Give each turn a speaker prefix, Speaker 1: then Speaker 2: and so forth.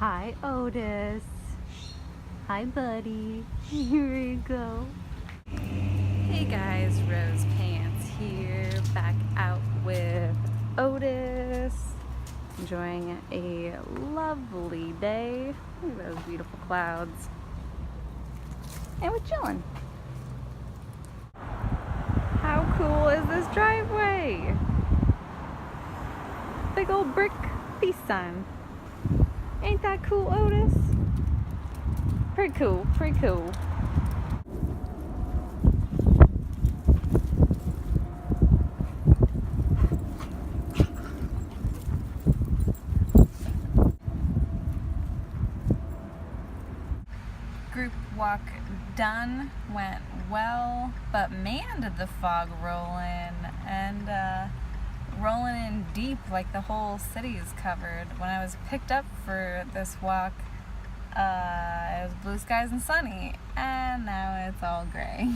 Speaker 1: Hi, Otis. Hi, buddy. Here we go. Hey guys, Rose Pants here, back out with Otis. Enjoying a lovely day. Look at those beautiful clouds. And we're chilling. How cool is this driveway? Big old brick peace sign. Ain't that cool, Otis? Pretty cool, pretty cool. Group walk done, went well, but man did the fog roll in, and rolling in deep like the whole city is covered. When I was picked up for this walk, it was blue skies and sunny, and now it's all gray.